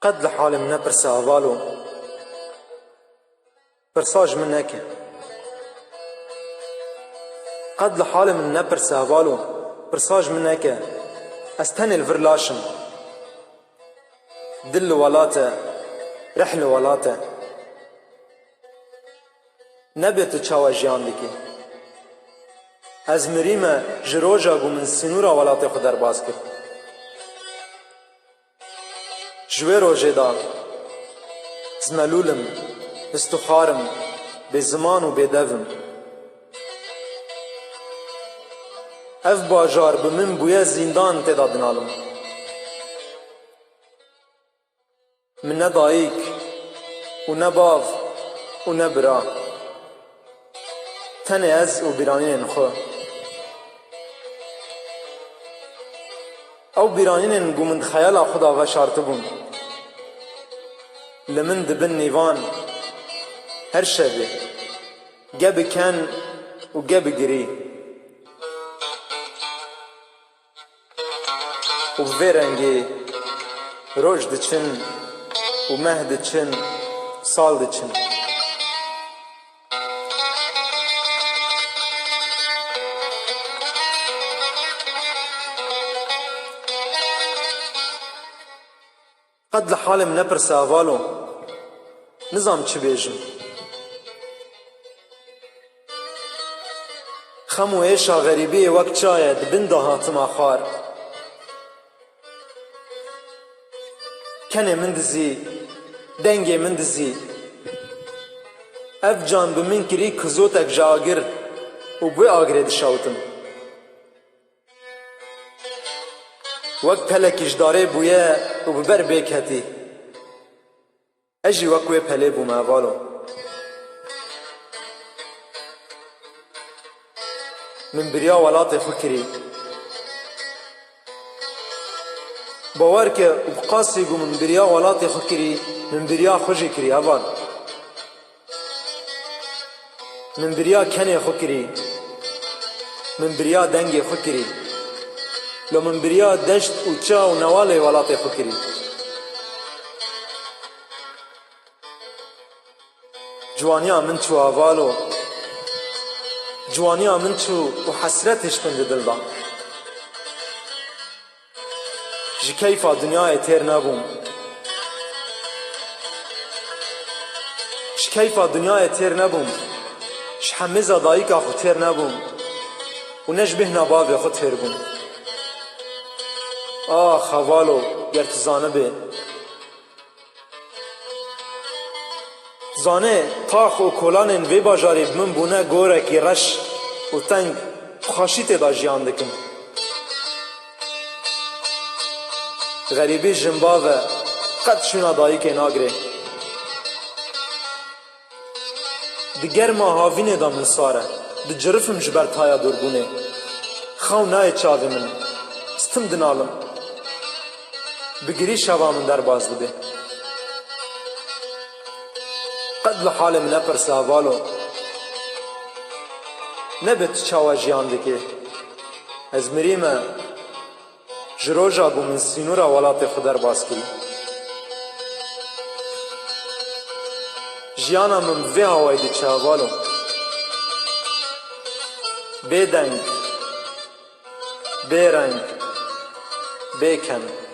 قد لحال من نپرسه احوالو پرساج من نکه قد لحال من نپرسه احوالو پرساج من نکه از تن الور لاشم دل ولاته رحل ولاته نبیت چاوا جیان دکی از مریمه جروجا گو من سنورا ولاته خود در باز کرد جوی روژه دا زملولم استخارم به زمان و به دوم اف باجار به من بویه زندان تدادنالم من نه دایک و نه باو و نه برا تن از و بیرانین خو او بیرانین گو من خیال خدا و شارت بون لمن دبن نیوان هر شبه گب کن و گب گری و ویرنگی روش دچن و مه دچن سال دچن قد لحالم نپرسه احوالو نظام چی بیجم خم و ایشا غریبی وقت چاید بنده هاتم آخار کنه من دزی دنگی من دزی اف جان به من کری کزوتک جاگر و بوی آگره دشاوتم وقت پلکیش داره بویه و ببر بیکتی اجی وقوی پلی بوم احوالو من بریا ولات خو کری باور که بقاسی گو من بریا ولات خو کری من بریا خوشی کری اول من بریا کنی خو کری من بریا دنگی خو کری لو من بریا دشت و چا و نوال ولات خو کری جوانیا من چو احوالو جوانیا من چو و حسرتش پند دل دا جی کیفا دنیای تیر نبوم جی کیفا دنیای تیر نبوم جی حمیزا دایکا خود تیر نبوم و نجبه نباوی خود تیر بوم آخ احوالو گر تو زانه به زانه تاخ و کلان وی باجاری من بونه گوره کی رش و تنگ خاشیت دا جیان دکم غریبی جنباوه قد شونا دایی که ناگره دیگر ما هاوینه دا من ساره دی جرفم جبر تایا دوربونه خو نای چاوه من ستم دنالم بگیری شوا من در باز بده قد لحال من نپرسه احوالو نبت چاوا جیان دکه از مریمه جروجا گو من سینورا ولات خود در باز کری جیانا من وی هوای دی چه احوالو بی دنگ بی رنگ بی کن